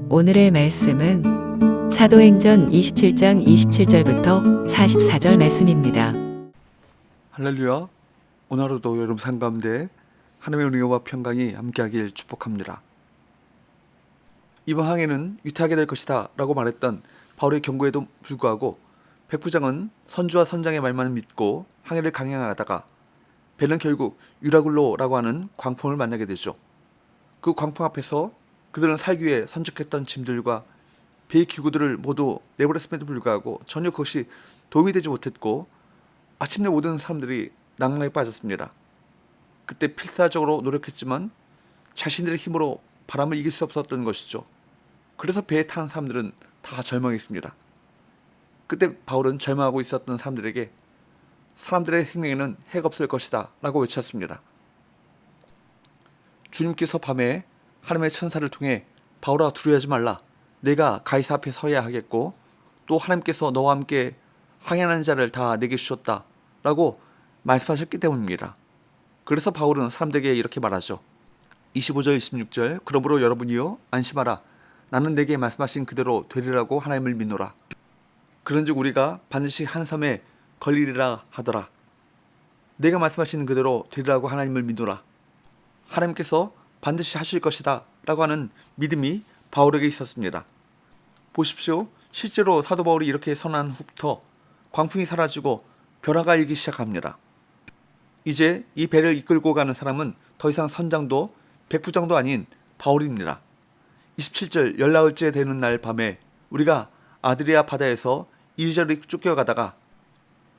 오늘의 말씀은 사도행전 27장 27절부터 44절 말씀입니다. 할렐루야. 오늘 하루도 여러분 삶 가운데 하나님의 은혜와 평강이 함께하길 축복합니다. 이번 항해는 위태하게 될 것이다 라고 말했던 바울의 경고에도 불구하고 백부장은 선주와 선장의 말만 믿고 항해를 강행하다가 배는 결국 유라굴로라고 하는 광풍을 만나게 되죠. 그 광풍 앞에서 그들은 살기 위해 선적했던 짐들과 배의 기구들을 모두 내버렸음에도 불구하고 전혀 그것이 도움이 되지 못했고 마침내 모든 사람들이 낭만에 빠졌습니다. 그때 필사적으로 노력했지만 자신들의 힘으로 바람을 이길 수 없었던 것이죠. 그래서 배에 탄 사람들은 다 절망했습니다. 그때 바울은 절망하고 있었던 사람들에게 사람들의 생명에는 해가 없을 것이다 라고 외쳤습니다. 주님께서 밤에 하나님의 천사를 통해 바울아 두려워하지 말라. 내가 가이사 앞에 서야 하겠고 또 하나님께서 너와 함께 항해하는 자를 다 내게 주셨다 라고 말씀하셨기 때문입니다. 그래서 바울은 사람들에게 이렇게 말하죠. 25절 26절 그러므로 여러분이요 안심하라. 나는 내게 말씀하신 그대로 되리라고 하나님을 믿노라. 그런즉 우리가 반드시 한 섬에 걸리리라 하더라. 내가 말씀하신 그대로 되리라고 하나님을 믿노라. 하나님께서 반드시 하실 것이다 라고 하는 믿음이 바울에게 있었습니다. 보십시오. 실제로 사도 바울이 이렇게 선언한 후부터 광풍이 사라지고 벼라가 일기 시작합니다. 이제 이 배를 이끌고 가는 사람은 더 이상 선장도 백부장도 아닌 바울입니다. 27절 열나흘째 되는 날 밤에 우리가 아드리아 바다에서 이리저리 쫓겨가다가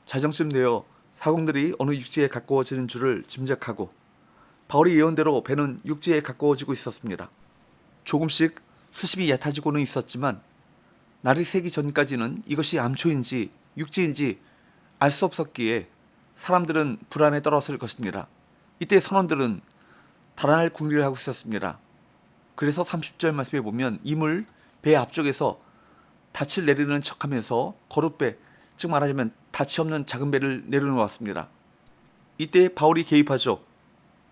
자정쯤 되어 사공들이 어느 육지에 가까워지는 줄을 짐작하고 바울의 예언대로 배는 육지에 가까워지고 있었습니다. 조금씩 수심이 얕아지고는 있었지만 날이 새기 전까지는 이것이 암초인지 육지인지 알 수 없었기에 사람들은 불안에 떨었을 것입니다. 이때 선원들은 달아날 궁리를 하고 있었습니다. 그래서 30절 말씀에 보면 이물 배 앞쪽에서 닻을 내리는 척하면서 거룻배, 즉 말하자면 닻이 없는 작은 배를 내려놓았습니다. 이때 바울이 개입하죠.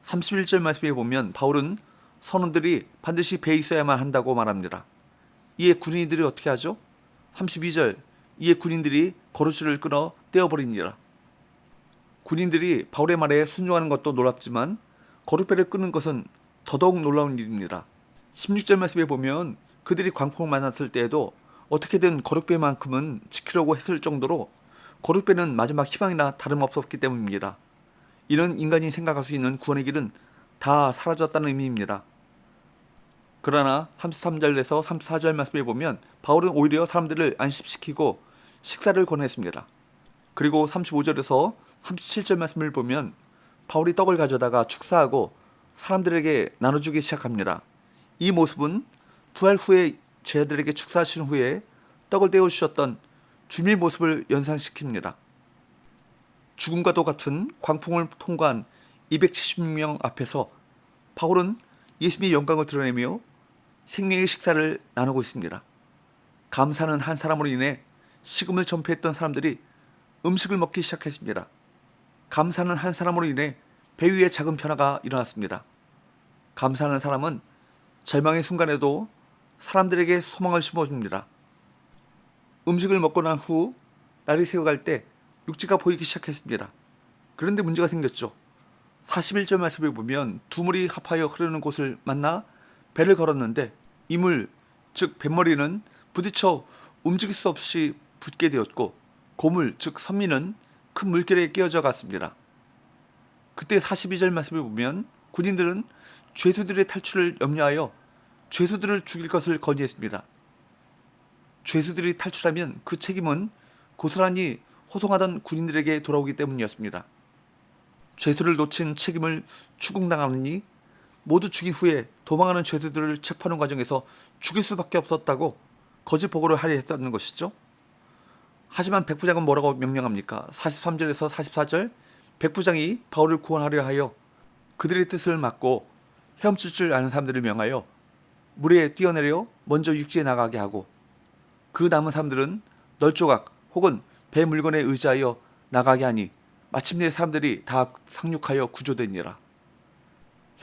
31절 말씀에 보면 바울은 선원들이 반드시 배에 있어야만 한다고 말합니다. 이에 군인들이 어떻게 하죠? 32절 이에 군인들이 거룻줄을 끊어 떼어버리니라. 군인들이 바울의 말에 순종하는 것도 놀랍지만 거룻배를 끊는 것은 더더욱 놀라운 일입니다. 16절 말씀에 보면 그들이 광풍을 만났을 때에도 어떻게든 거룻배만큼은 지키려고 했을 정도로 거룻배는 마지막 희망이나 다름없었기 때문입니다. 이는 인간이 생각할 수 있는 구원의 길은 다 사라졌다는 의미입니다. 그러나 33절에서 34절 말씀에 보면 바울은 오히려 사람들을 안심시키고 식사를 권했습니다. 그리고 35절에서 37절 말씀을 보면 바울이 떡을 가져다가 축사하고 사람들에게 나눠주기 시작합니다. 이 모습은 부활 후에 제자들에게 축사하신 후에 떡을 떼어주셨던 주님의 모습을 연상시킵니다. 죽음과도 같은 광풍을 통과한 270명 앞에서 바울은 예수님의 영광을 드러내며 생명의 식사를 나누고 있습니다. 감사는 한 사람으로 인해 식음을 전폐했던 사람들이 음식을 먹기 시작했습니다. 감사는 한 사람으로 인해 배 위에 작은 변화가 일어났습니다. 감사하는 사람은 절망의 순간에도 사람들에게 소망을 심어줍니다. 음식을 먹고 난 후 날이 새어갈 때 육지가 보이기 시작했습니다. 그런데 문제가 생겼죠. 41절 말씀을 보면 두 물이 합하여 흐르는 곳을 만나 배를 걸었는데 이 물, 즉 뱃머리는 부딪혀 움직일 수 없이 붙게 되었고 고물, 즉 선미는 큰 물결에 끼어져 갔습니다. 그때 42절 말씀을 보면 군인들은 죄수들의 탈출을 염려하여 죄수들을 죽일 것을 건의했습니다. 죄수들이 탈출하면 그 책임은 고스란히 호송하던 군인들에게 돌아오기 때문이었습니다. 죄수를 놓친 책임을 추궁당하느니 모두 죽인 후에 도망하는 죄수들을 체포하는 과정에서 죽일 수밖에 없었다고 거짓 보고를 하려 했다는 것이죠. 하지만 백부장은 뭐라고 명령합니까? 43절에서 44절 백부장이 바울을 구원하려 하여 그들의 뜻을 막고 헤엄칠 줄 아는 사람들을 명하여 물에 뛰어내려 먼저 육지에 나가게 하고 그 남은 사람들은 널조각 혹은 배 물건에 의지하여 나가게 하니 마침내 사람들이 다 상륙하여 구조되니라.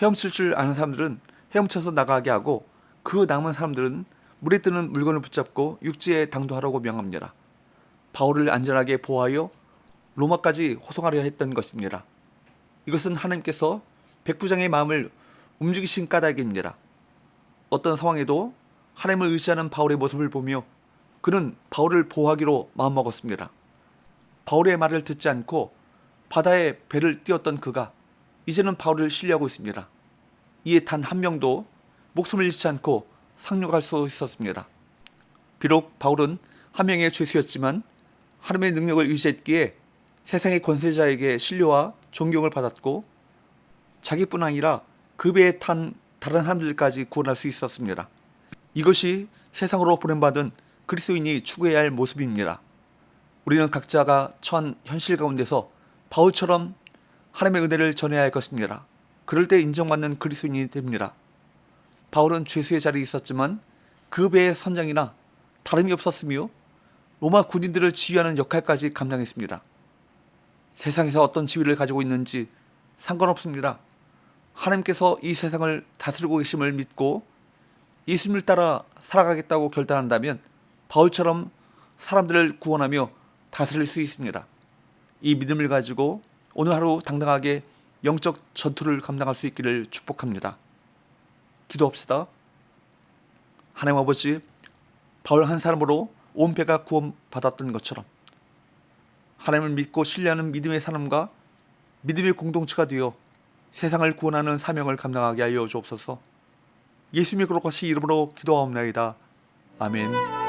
헤엄칠 줄 아는 사람들은 헤엄쳐서 나가게 하고 그 남은 사람들은 물에 뜨는 물건을 붙잡고 육지에 당도하라고 명합니다. 바울을 안전하게 보호하여 로마까지 호송하려 했던 것입니다. 이것은 하나님께서 백부장의 마음을 움직이신 까닭입니다. 어떤 상황에도 하나님을 의지하는 바울의 모습을 보며 그는 바울을 보호하기로 마음먹었습니다. 바울의 말을 듣지 않고 바다에 배를 띄웠던 그가 이제는 바울을 신뢰하고 있습니다. 이에 단 한 명도 목숨을 잃지 않고 상륙할 수 있었습니다. 비록 바울은 한 명의 죄수였지만 하나님의 능력을 의지했기에 세상의 권세자에게 신뢰와 존경을 받았고 자기뿐 아니라 그 배에 탄 다른 사람들까지 구원할 수 있었습니다. 이것이 세상으로 보냄받은 그리스도인이 추구해야 할 모습입니다. 우리는 각자가 처한 현실 가운데서 바울처럼 하나님의 은혜를 전해야 할 것입니다. 그럴 때 인정받는 그리스도인이 됩니다. 바울은 죄수의 자리에 있었지만 그 배의 선장이나 다름이 없었으며 로마 군인들을 지휘하는 역할까지 감당했습니다. 세상에서 어떤 지위를 가지고 있는지 상관없습니다. 하나님께서 이 세상을 다스리고 계심을 믿고 예수님을 따라 살아가겠다고 결단한다면 바울처럼 사람들을 구원하며 다스릴 수 있습니다. 이 믿음을 가지고 오늘 하루 당당하게 영적 전투를 감당할 수 있기를 축복합니다. 기도합시다. 하나님 아버지, 바울 한 사람으로 온 배가 구원받았던 것처럼 하나님을 믿고 신뢰하는 믿음의 사람과 믿음의 공동체가 되어 세상을 구원하는 사명을 감당하게 하여 주옵소서. 예수님의 거룩하신 이름으로 기도하옵나이다. 아멘.